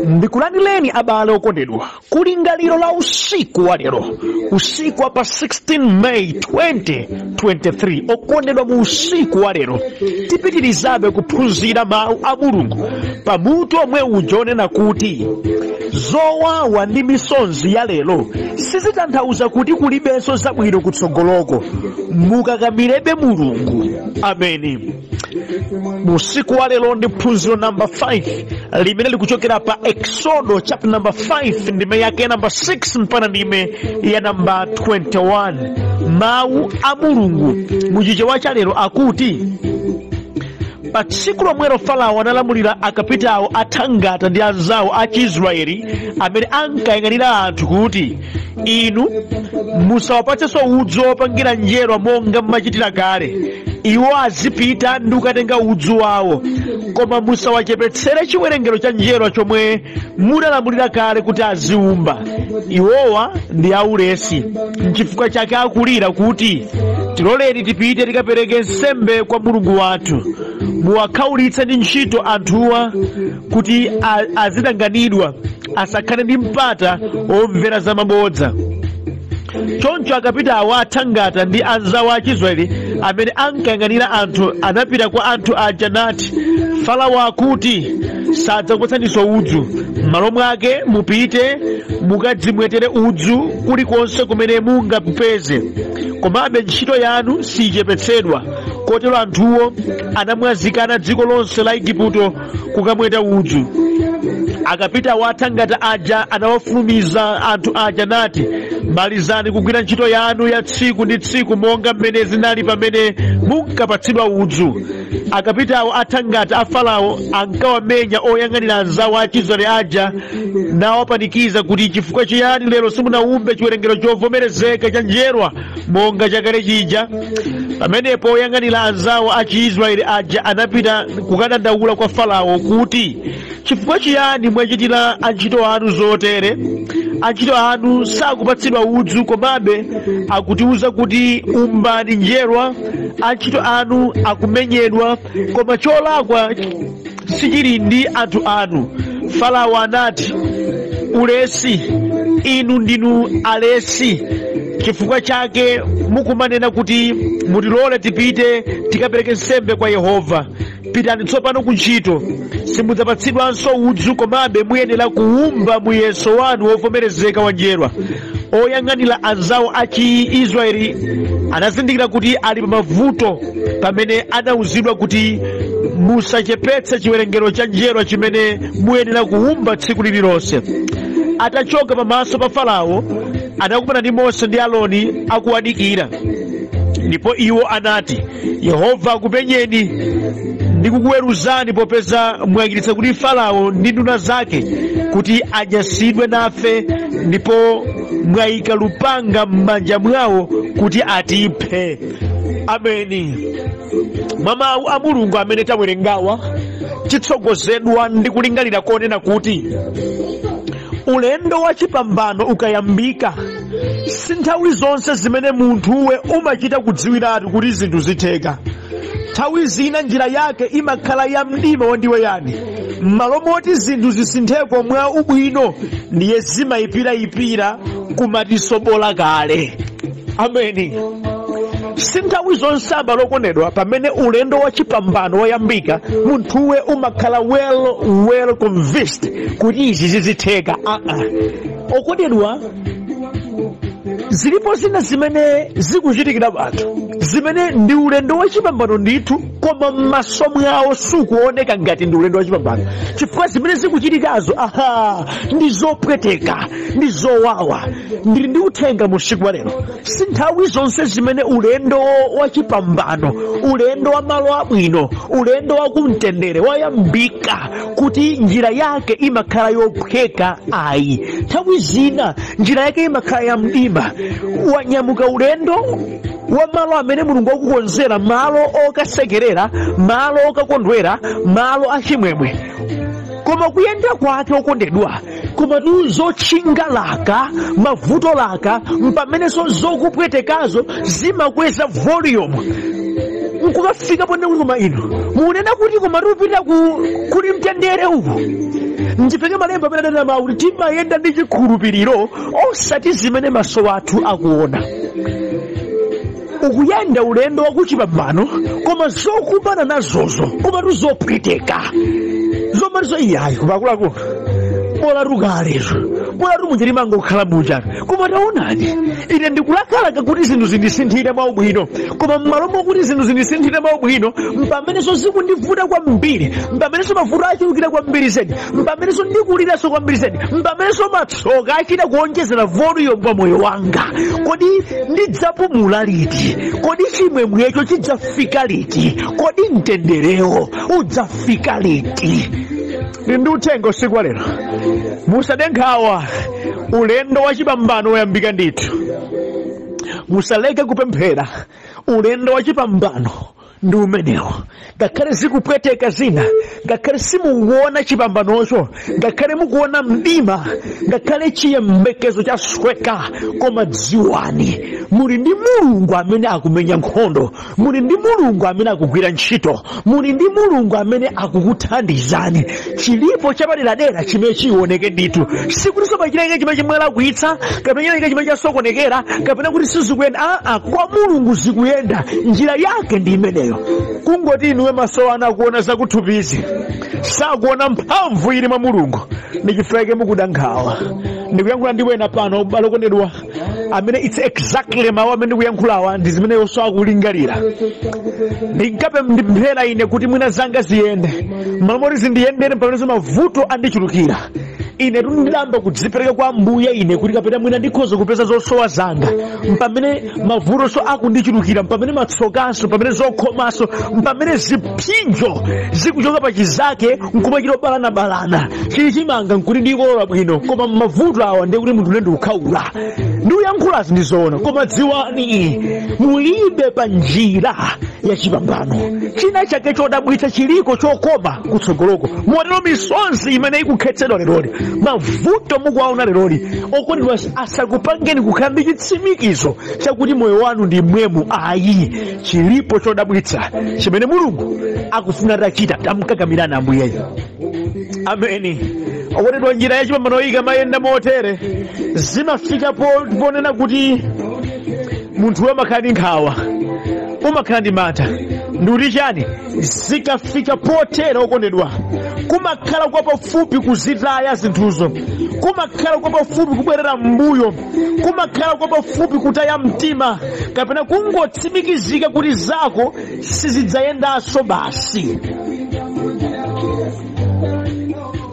Ndikulandireni abale okondedwa kulingaliro la usiku wa lero, usiku wa pa 16 May 2023. Okondedwa, mu usiku wa lero tipitirizabe kuphunzira mawu a Mulungu pamutu omwe ujonena kuti zowawa ndi misonzi ya lero sizitanthauza kuti kulibenso zabwino kutsogoloko. Mukakamirebe Mulungu. Ameni. Musiku wa lero ndi phunziro number 5 limene likuchokera pa Exodo chapter number 5 ndime yake number 6 mpaka ndime ya number 21. Mawu a Mulungu muchichewa cha lero akuti, pa tsiku lomwelo Farao analamulira akapitawo athangata ndi anzawo a Chiisraeli amene ankayang'anira anthu kuti, inu musawapatsenso udzu wopangira njerwa monga mmachitira kale. Iwo azipita ndi kukatenga udzu wawo, koma musawachepetsere chiwerengero cha njerwa chomwe munalamulira kale kuti aziwumba. Iwowa ndi aulesi. N'chifukwa chake akulira kuti, tiloleni tipite tikapereke nsembe kwa Mulungu wathu. Muwakhawulitse ndi ntchito anthuwa kuti azitanganidwa, asakhale ndi mpata womvera zamabodza. Choncho akapitawo athangata ndi anzawo a Chiisraeli amene ankayang'anira anthu anapita kwa anthu aja nati, Farao akuti sadzakupatsaninso udzu. M'malo mwake mupite mukadzimwetere udzu kulikonse kumene mungapeze. Komabe ntchito yanu sichepetsedwa. Kotero anthuwo anamwazikana dziko lonse la Igupto kukamweta udzu. Akapitawo athangata aja anawafulumiza anthu aja nati, malizani kugwira ntchito yanu ya tsiku ndi tsiku monga mmene zinali pamene munkapatsidwa udzu. Akapitawo athangata a Farao ankawamenya oyang'anira anzawo a Chiisraeli aja nawapanikiza kuti, chifukwa chiyani lero simunawumbe chiwerengero chovomerezeka cha njerwa monga chakale chija? Pamenepo oyang'anira anzawo a Chiisraeli aja anapita kukadandaula kwa Farao kuti, chifukwa chiyani mwachitira antchito anu zotere? Antchito anu sakupatsidwa udzu, komabe akutiuza kuti umbani njerwa. Antchito anu akumenyedwa, koma cholakwa sichili ndi anthu anu. Farao anati, ulesi, inu ndinu alesi. Chifukwa chake mukumanena kuti mutilole tipite tikapereke nsembe kwa Yehova. Pitani tsopano ku ntchito. Simudzapatsidwanso udzu, komabe muyenera kuwumba muyeso wanu wovomerezeka wa njerwa. Oyang'anira anzawo a Chiisraeli anazindikira kuti ali pa mavuto pamene anawuzidwa kuti musachepetse chiwerengero cha njerwa chimene muyenera kuwumba tsiku lililonse. Atachoka pamaso pa Farao, anakumana ndi Mose ndi Aaroni akuwadikira. Ndipo iwo anati, Yehova akupenyeni ndi kukuweruzani popeza mwayang'anitsa kuti Farao ndi nduna zake kuti anyansidwe nafe, ndipo mwayika lupanga m'manja mwawo kuti atiphe. Ameni. Mwa mawu a Mulungu amene tawerengawa titsogozedwa ndi kulingalira konena kuti ulendo wa chipambano ukayambika, si nthawi zonse zimene munthuwe umachita kudziwiratu kuti zinthu zitheka. Nthawi zina njira yake imakhala ya mdima wandiweyani. M'malo moti zinthu zisintheko mwa ubwino, ndiye zimayipirayipira kumatisobola kale. Ameni. Si nthawi zonse abale okondedwa pamene ulendo wa chipambano wayambika munthuwe umakhala well convinced kuti izi zizitheka. Okondedwa, zilipo zina zimene zikuchitikira anthu zimene ndi ulendo wa chipambano ndithu, koma m'maso mwawo sukuoneka ngati ndi ulendo wa chipambano. Chifukwa zimene zikuchitikazo ndi zopweteka, ndi zowawa. Ndili ndi uthenga mu usiku wa lero. Si nthawi zonse zimene ulendo wa chipambano, ulendo wa malo abwino, ulendo wa kumtendere wayambika kuti njira yake imakhala yophweka. Ayi, nthawi zina njira yake imakhala ya mdima. Wanyamuka ulendo wa malo amene Mulungu akukonzera, malo okasekerera, malo okakondwera, malo achimwemwe. Koma kuyenda kwake okondedwa, koma zotchingalaka, mavuto laka, mpamenenso zokupwetekazo zimakweza volume. nkukafika pone kuti koma ino munena kuti koma tupita kuli mtendere uku. Njifeke malemba amene adanena mawu kuti timayenda ndi chikhulupiriro osati zimene maso athu akuona. Ukuyenda ulendo wakuchipambano koma zokumbana nazozo komatu zopweteka zomalizo iyayi kumakulaku bola rugalezo bola rumujeri mango kukhala muja koma taonani ine ndikulakalaga kuti zinthu zindisinthire mwaubwino koma mmalomo kuti zinthu zindisinthire mwaubwino mpamenenso zikundivuta kwambiri mpamenenso mavuto achulukira kwambiri zedi mpamenenso ndikuliranso kwambiri zedi mpamenenso matsoka achita kuonjezera volume pa moyo wanga. Kodi ndidzapumula liti? Kodi chimwemwecho chidzafika liti? Kodi mtenderewo udzafika liti? Ndi uthenga usiku wa lero, musadenkhawa ulendo wa chipambano woyambika ndithu. Musaleke kupemphera, ulendo wa chipambano ndi umenewo. Ngakhale zikupweteka zina, ngakhale simukuona chipambanocho, ngakhale mukuona mdima, ngakhale chiyembekezo chasweka, koma dziwani muli ndi Mulungu amene akumenya nkhondo, muli ndi Mulungu amene akugwira ntchito, muli ndi Mulungu amene akukuthandizani. Chilipo chapaderadera chimene chioneke ndithu, sikuti pachileke chimene chimwelakwitsa kapena chileke chimene chasokonekera kapena kuti sizikuyenda. Kwa Mulungu zikuyenda, njira yake ndi imeneyo. Kungoti inuwe maso anu akuona zakuthupizi, sakuona mphamvu ili mwa Mulungu, ndichifeke mukudankhawa. Ndikuyankhula ndi wena pano balokondedwa amene it's exactly mawu amene ndikuyankhulawa ndi zimene yonso akulingalira. Ndinkape ndimphera ine kuti mwina zanga ziyende malomoti zindiyendere pamenenso mavuto andichulukira. Ine ndidamba kudzipereka kwa Ambuye ine kuti kapena mwina ndikhoza kupeza zosowa zanga mpamene mavuto akundichulukira, mpamene matsokanso, pamene zokhomaso, mpamene zipsinjo zikuchoka pa chizake nkumachita balana chili chimanga nkuti ndikolola bwino koma mavuto awa ndiye kuti munthu ndi ukhaula. Ndikuyankhulazi ndizoona koma dziwani mulibe pa njira ya chipambano. China chake chodabwitsa chiliko chokoma kutsogoloko, motero misonzi imene ikukhetsedwa leroli, mavuto mukuwaona leroli, okondedwa asakupangeni kukhala ndi chitsimikizo chakuti moyo wanu ndi mwemu. Ayi, chilipo chodabwitsa chimene Mulungu akufuna tachita, tamkakamirana Ambuyeyo. Ameni. Okondedwa njira ya chipambano ikamayenda motere zimafika ponena kuti munthu wamakhala ndi nkhawa, umakhala ndi mantha. Ndi chani zikafika potera okondedwa kumakhala kwa pafupi kuzitaya zinthuzo, kumakhala kwa pafupi kubwerera mbuyo, kumakhala kwa pafupi kutaya mtima kapena kungotsimikizika kuti zako sizidzayendanso basi.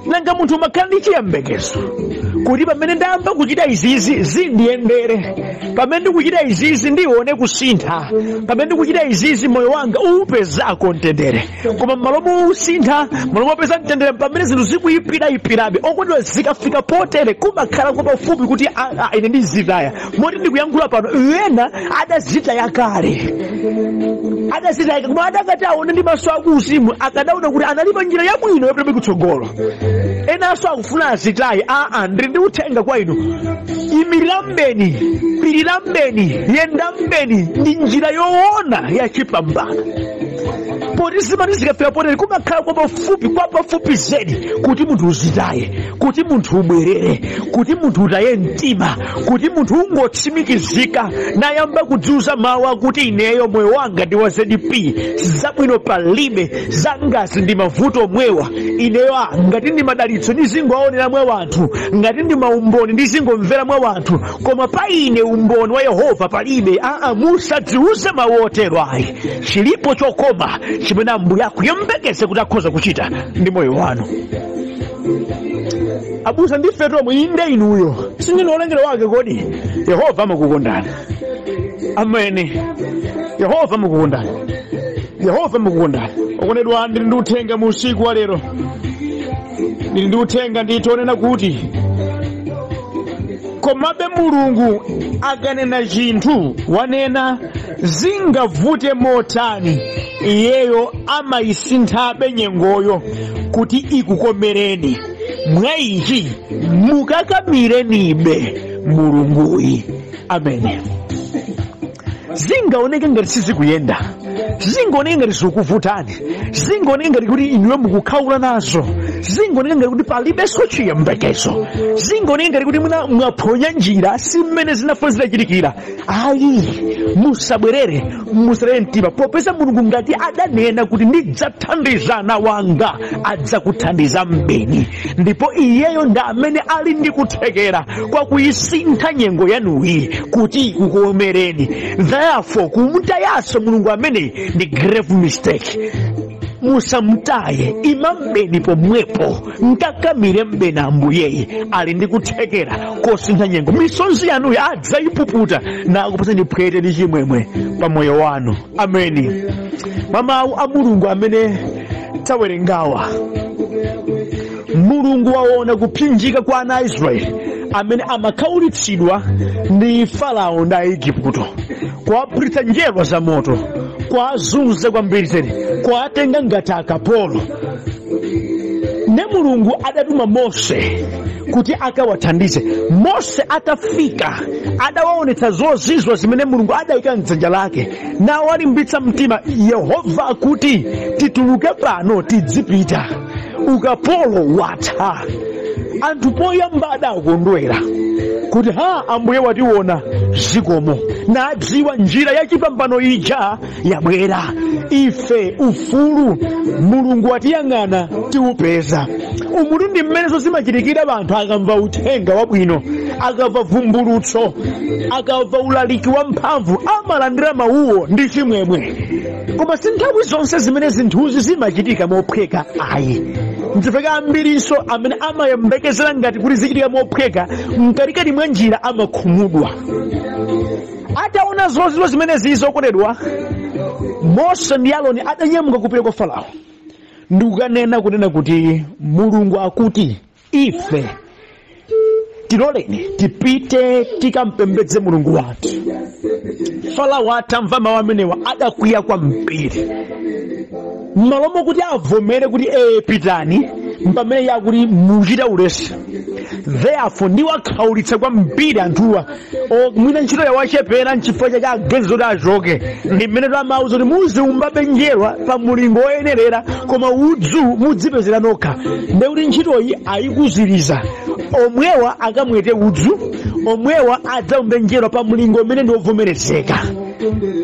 Nanga munthu umakhala ndi chiyembekezo kuti pamene ndayamba kuchita izizi zindiyendere, pamene ndikuchita izizi ndione kusintha, pamene ndikuchita izizi moyo wanga upezako mtendere. Koma malomo usintha, malomo upeza mtendere pamene zinthu zikuyipirabe, okondedwa zikafika potere kumakhala kwa pafupi kuti ine ndizitaya. Moti ndikuyankhula pano ena adazitaya kale, adazitaya koma adakati aone ndi maso akuuzimu akadaona kuti analipa njira yabwino yopita kutsogolo. Enanso akufuna azitaye. Ndi uthenga kwa inu, imirambeni, pirirambeni, yendambeni ndi njira yoona ya chipambano. Poti zimene zikafika poteri kumakhala kwa pafupi zedi kuti munthu uzitaye, kuti munthu ubwerere, kuti munthu utaye mtima, kuti munthu ungotsimikizika nayamba kudziuza mawu akuti ineyo moyo wanga ndi wa ZDP, zabwino palibe, zangazi ndi mavuto omwewa, ineyo ngati ndi madalitso ndizingowaonera mwa wanthu, ngati ndi maumboni ndizingomvera mwa wanthu, koma pa ine umboni wa Yehova palibe. Musadziuze mawu otero ayi. Chilipo chokoma chimene Ambuye akuyembekeze kuti akhoza kuchita ndi moyo wanu. Abusa ndifeto mwinde inuyo sindine olengero wake. Kodi Yehova amakukondani? Ameni. Yehova amakukondani, Yehova amakukondani. Okondedwa ndili ndi uthenga mu usiku wa lero, ndili ndi uthenga nditonena kuti komabe Mulungu akanena chinthu wanena zingavute motani, iyeyo amayisinthabe nyengoyo kuti ikukomereni. Mwa ichi mukakamirenibe Mulunguyi. Ameni. Zingaoneke ngati sizikuyenda, zingoneka ngati zikuvutani, zingoneka ngati kuti inuwe mukukhaula nazo, zingoneka ngati kuti palibenso chiyembekezo, zingoneka ngati kuti mwaphonya njira si mmene zinafuna zitachitikira. Ayi, musabwerere, musalere mtima, popeza Mulungu ngati adanena kuti ndidzathandiza ana wanga, adzakuthandiza mbeni, ndipo iyeyo ndi amene ali ndi kuthekera kwa kuyisintha nyengo yanuyi kuti ikukomereni. Therefore kumutayanso Mulungu amene ndi grave mistake. Musamutaye, imambeni pomwepo, mkakamire mbeni Ambuyeyi ali ndi kuthekera kosintha nyengo. Misonzi yanuyi adzayipuputa nakupasani phwete ndi chimwemwe pa moyo wanu. Ameni. Mawu a Mulungu amene tawerengawa, Mulungu waona kupsinjika kwa ana a Israeli amene amakhaulitsidwa ndi Farao ndi Aigupto, kuwapulitsa njerwa za moto, kuwazunza kwambiri zedi, kuwatenga ngati akapolo. Ne Mulungu adatuma Mose kuti akawathandize. Mose atafika adawaonetsa zozizwa zimene Mulungu adayika m'dzanja lake, nawalimbitsa mtima Yehova kuti tituluke pano tidzipita, ukapolo watha. Anthu poyamba adakondwera kuti Ambuye wationa zikomo, nadziwa njira yachipambano ija yabwera. Ife ufulu Mulungu watiyang'ana tiupeza. Umuti ndi mmene zimachitikira anthu akamva uthenga wabwino, akamva vumbulutso, akamva ulaliki wamphamvu, amalandira mawuwo ndi chimwemwe. Koma si nthawi zonse zimene zinthuzi zimachitika mophweka. Ayi, mzifeka ambirinso amene amayembekezera ngati kuti zichitika mophweka, mkatikati mwa njira amakhumudwa. Ataona zozizwa zimene zizokondedwa, Mose ndi Aaroni adanyamuka kupita kwa Farao ndi kukanena kunena kuti Mulungu akuti ife tiloleni tipite tikampembedze Mulungu wathu. Farao atamva mawu amenewa adakwiya kwambiri. M'malo mokuti avomere kuti pitani, mpamene yakuti muchita ulesi. Therefore ndiwakhaulitsa kwambiri anthuwa, mwina ntchito yawachepera nchifukwa chake agenzi zoti achoke. Ndi mmene tamauza kuti muziumbabe njerwa pa mulingo woyenerera, koma udzu mudzipezera nokha. Ndi kuti ntchitoyi ayikuziriza. Omwewa akamwete udzu, omwewa adzaumbe njerwa pa mulingo umene ndi wovomerezeka.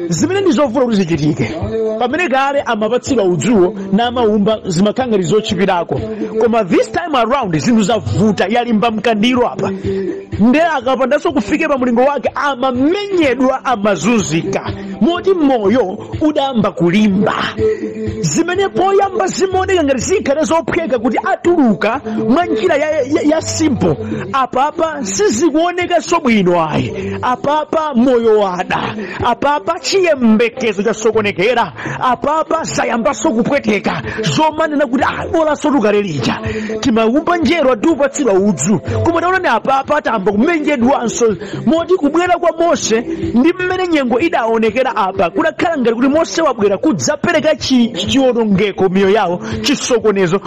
Zimene ndi zofuna kuti zichitike. Pamene kale amapatsidwa udzuwo na amaumba zimakhala ngati zochipirako, koma this time around zinthu zavuta, yalimba mkandiro apa. Ndiye akapandanso kufike pa mulingo wake amamenyedwa, amazunzika, moti moyo udamba kulimba. Zimene poyamba zimaoneka ngati zikhale zophweka kuti atuluka mwa njira ya simple, apapa sizikuonekanso bwino. Ayi, apapa moyo wada, apapa chiyembekezo chasokonekera, apapa zayambanso kupweteka, zomanena kuti bola sotukale lija timaumba njerwa tiupatsidwa udzu. Koma taonani apapa atamba kumenyedwanso, moti kubwera kwa Mose ndi mmene nyengo idaonekera apa kudakhala ngati kuti Mose wabwera kudzapereka chiwonongeko miyoyo yawo, chisokonezo,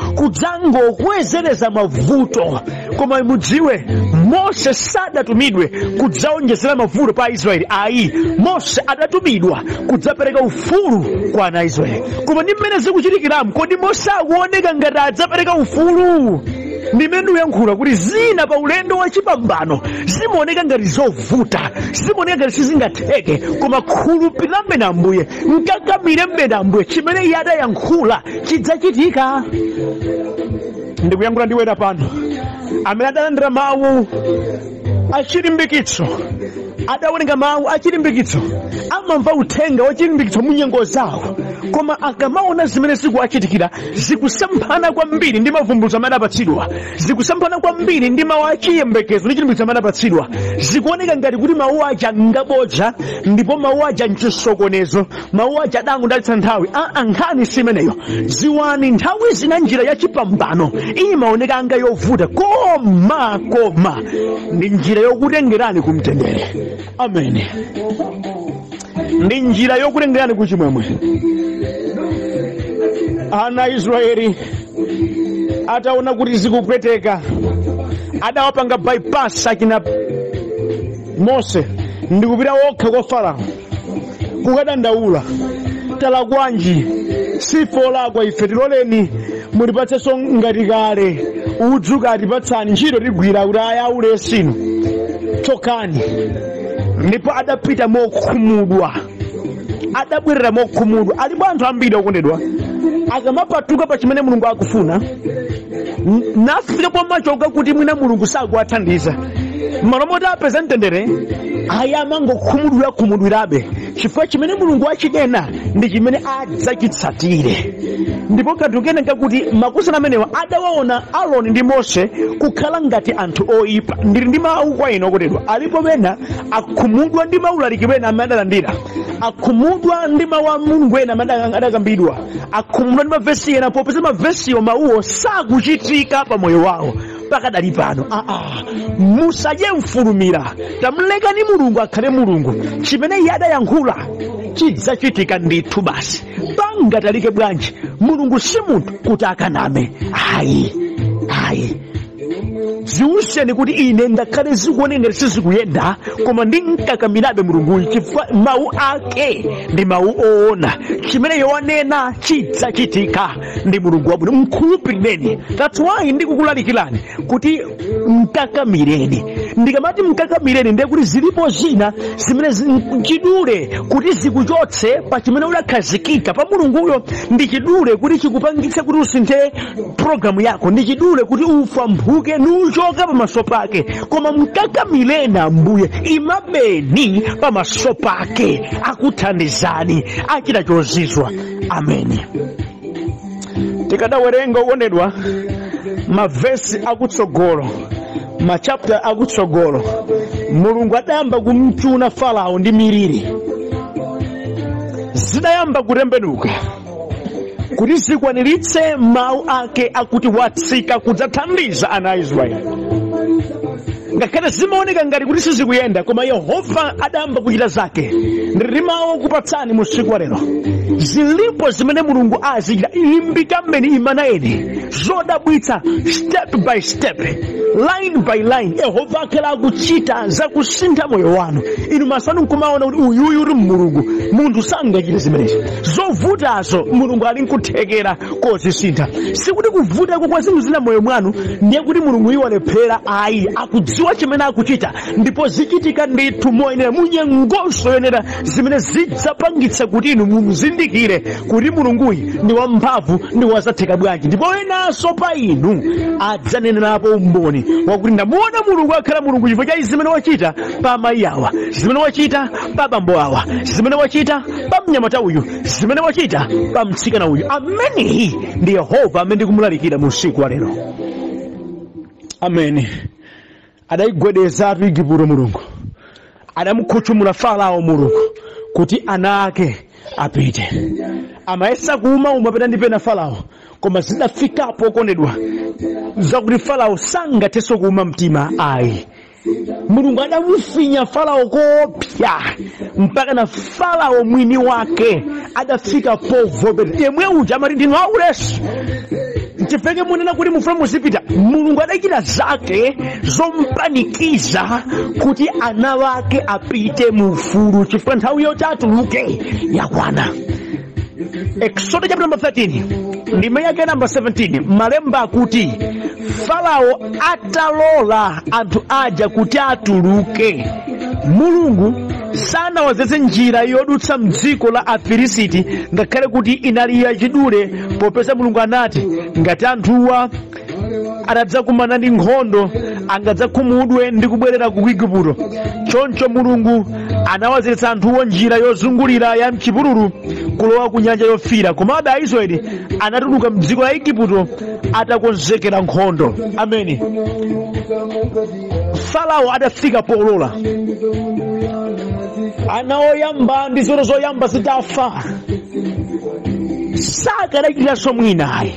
kudzangokwezereza mavuto. Koma mudziwe Mose sadatumidwe kudzaonjezera mavuto pa Israeli. Ayi, Mose adatumidwa kudzapereka ufulu kwa ana Israeli. Koma ndi mmene zikuchitikiramu, kodi Mose akuoneka ngati adzapereka ufulu? Ndi mmene uyankhula kuti zina pa ulendo wa chipambano zimaoneka ngati zovuta, zimaoneka ngati sizingatheke, koma khulupirira mmene Ambuye, mkakamire mmene Ambuye, chimene iye adayankhula chidzachitika. Ndikuyankhula ndiwera pano amene adalandira mawu achilimbikitso, adawerenga mawu achilimbikitso, amamva uthenga wachilimbikitso mu nyengo zawo, koma akamaona zimene zikuwachitikira zikusemphana kwambiri ndi mavumbulutso amene adapatsidwa, zikusemphana kwambiri ndi mawu achiyembekezo ndi chilimbikitso amene adapatsidwa, zikuoneka ngati kuti mawu aja ngabodza, ndipo mawu aja nchisokonezo, mawu aja adangondalitsa nthawi. Nkhani simeneyo. Dziwani nthawi zina njira yachipambano imaoneka anga yovuta, koma ndi njira yokutengerani kumtendere. Amen. Ndi njira yokutengerani kuchimwemwe. Ana Israeli ataona kuti zikupweteka, adawapanga bypass akina Mose ndi kupita wokha kwa Farao kukadandaula. talakwanji sifolakwa ife tiloleni mulipatsenso ngati kale udzuka atipatsani ntchito tigwira kuti aya ulesino chokani. Ndipo adapita mokhumudwa, adabwerera mokhumudwa. Alipo anthu ambiri okondedwa akamapatuka pa chimene mulungu akufuna nafika pomachoka kuti mwina mulungu sakuwathandiza malo moti apeza mtendere amangokhumudwirabe chifukwa chimene mulungu achinena ndi chimene adzachitsatire. Ndipo kanthu kena kakuti makusana amenewa adawaona Aaroni ndi Mose kukhala ngati anthu oyipa. Ndili ndi mawu kwa inu okondedwa, alipo bena akhumudwa ndi maulaliki bena amene adalandira, akhumudwa ndi mawu a mulungu ena amene adakambidwa, akhumudwa ndi mavesi ena popeza mavesiyo mawuwo sakuchitika pa moyo wawo pakadali pano. Musaje mfulumira, tamulekani mulungu akhale mulungu. Chimene iye adayankhula chidzachitika ndithu basi. Pangatalike bwanji mulungu si munthu kuti akaname. Ayi ziwuseni kuti ine ngakhale zikuoneka ngati sizikuyenda koma ndinkakamirabe mulunguyu chifukwa mawu ake ndi mawu oona. Chimene yowanena chidzachitika ndi mulungu wabwino. Mkhulupirireni. That's why ndikukulalikirani kuti mkakamireni. Ndikamati mkakamireni ndiye kuti zilipo zina zimene chidule kuti zikuchotse pa chimene udakhazikika pa mulunguyo. Ndi chidule kuti chikupangitse kuti usinthe programu yako. Ndi chidule kuti ufambhuke nuchoka pamaso pake. Koma mkakamireni Ambuye, imabeni pamaso pake akuthandizani achita chozizwa. Ameni. Tikadawerenga okondedwa mavesi akutsogolo, machapter akutsogolo, mulungu adayamba kumchuna Farao ndi miliri. Zidayamba kutembenuka kuti zikwaniritse mawu ake akuti watsika kudzathandiza ana a Israeli. Ngakhale zimaoneka ngati kuti sizikuyenda koma Yehova adayamba kuchita zake. Ndi mawu okupatsani mu tsiku la lero. Zilipo zimene mulungu azichita ilimbikambeni imanayeni zodabwitsa step by step, line by line. Yehova akhala akuchita zakusintha moyo wanu. Inu masanu nkumaona kuti uyuyu uri mulungu, munthu sangachite zimenezi. Zovutazo mulungu ali nkuthekera kozisintha. Sikuti kuvutako kwa zinthu zina moyo mwanu ndiye kuti mulungu iwo alephera. Ayi, akudziwa chimene akuchita ndipo zichitika ndithu moyenera munyengonso yoyenera zimene zidzapangitsa kuti inu muzindikire kuti mulunguyi ndi wamphamvu ndi wazatheka bwanji. Ndipo enanso pa inu adzanenerapo umboni wakuti ndamuona mulungu akhala mulungu chifukwa cha zimene wachita pa amayi awa, zimene wachita pa abambo awa, zimene wachita pa mnyamata uyu, zimene wachita pa mtsikana uyu. Ameni ndi Yehova amene ndikumulalikira mu usiku wa lero. Ameni. Adayigwedezatu Igupto mulungu, adamukhuchumula Farao mulungu kuti ana ake apite. Amayesa kuuma umapita ndi pena Farao koma zidafikapo okondedwa zakuti Farao sangathenso kuuma mtima. Ayi, mulungu adamufinya Farao kopya mpaka na Farao mwini wake adafika povopeta. Yemwe uja amati ndinu aulesi chifeke munena kuti mufuna muzipita. Mulungu adachita zake zompanikiza kuti ana wake apite mu ufulu chifukwa nthawi yoti atuluke yakwana. Exodus chapter number 13 ndime yake number 17 malemba akuti Farao atalola anthu aja kuti atuluke, mulungu sanawazeze njira yodutsa mdziko la Afilisiti ngakhale kuti inali yachidule, popeza mulungu anati ngati anthuwa adadzakumana ndi nkhondo angadzakhumudwe ndi kubwerera ku Igupto. Choncho mulungu anawazetsa anthuwo njira yozungulira ya mchipululu kulowa ku nyanja yofira. Komabe Aisraeli anatuluka mdziko la Igupto atakonzekera nkhondo. Ameni. Farao adafika polola, ana oyamba ndi zoro zoyamba zitafa, sakadachitiranso mwina. Ayi,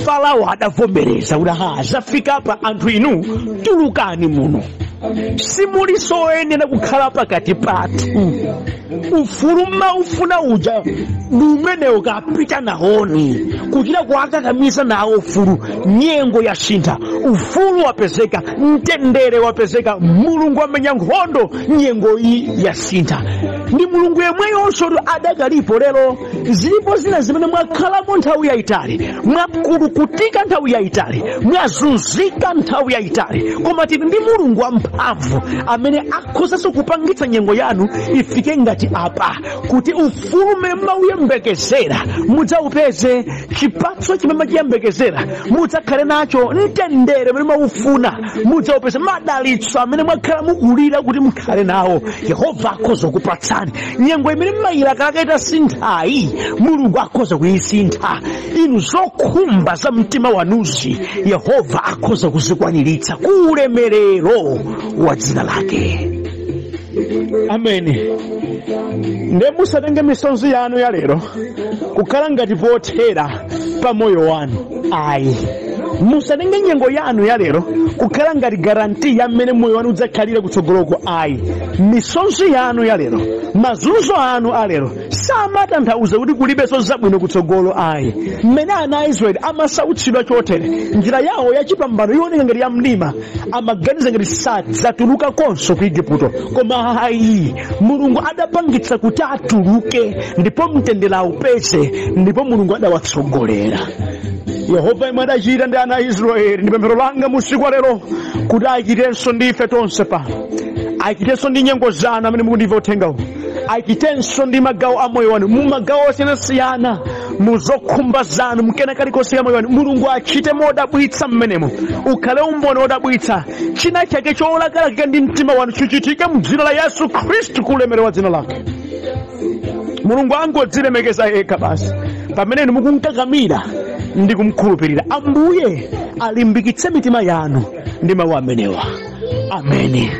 Farao adavomereza kuti zafika pa anthu inu tulukani muno. simulisoyenera kukhala pakati pathu. Ufulu maufuna uja numenewo kapita naoni kuchita kuakakamiza nawo ufulu. Nyengo yasintha, ufulu wapezeka, mtendere wapezeka, mulungu amenya nkhondo, nyengo iyi yasintha. Ndi mulungu yemweyonso adakalipo lero. Zilipo zina zimene mwakhalamo nthawi yayitali, mwakulukutika nthawi yayitali, mwazunzika nthawi yayitali, koma tili ndi mulungu wamphamvu amene akhozanso kupangitsa nyengo yanu ifike ngati apa, kuti ufulu umene mmauyembekezera mudzaupeze, chipatso chimene mwachiyembekezera mudzakhale nacho, mtendere umene mwaufuna mudzaupeze, madalitso amene mwakhala mukulira kuti mukhale nawo Yehova akhoza kupatsani. Nyengo imene mmayilakaka itasinthayi mulungu akhoza kuyisintha. Inu zokhumba za mtima wanuzi Yehova akhoza kuzikwaniritsa ku ulemerero wa dzina lake. Ameni. Nde musatenge misonzi yanu ya lero kukhala ngati pothera pa moyo wanu. Ayi, musatenge nyengo yanu ya lero kukhala ngati garanti ya mmene moyo wanu udzakhalira kutsogoloko. Ayi, misonzi yanu ya lero, mazunzo anu a lero samatanthauza kuti kulibenso zabwino kutsogolo. Ayi, mmene ana a Israeli amasautsidwa chotere, njira yawo yachipambano ioneka ngati ya mdima, amaganiza ngati sadzatuluka konso ku Igupto. Koma ayi, mulungu adapangitsa kuti atuluke, ndipo mtendere awupeze, ndipo mulungu adawatsogolera. Yehova yemwe adachita ndi ana a Israeli, ndi pemphero langa musiku wa lero kuti achitenso ndi ife tonse pano, achitenso ndi nyengo zanu amene mukundimva uthengawu, achitenso ndi magawo a moyo wanu, mu magawo osiyanasiyana, mu zokhumba zanu, mkena kalikonse ya moyo wanu. Mulungu achite modabwitsa mmenemo, ukhale umboni wodabwitsa, china chake cholakalaka ndi mtima wanu chichitike m'dzina la Yesu Khristu ku ulemerero wa dzina lake. Mulungu angodzilemekeza yekha basi pamene inu mukunkakamira ndi kumkhulupirira. Ambuye alimbikitse mitima yanu ndi mawu amenewa. Ameni.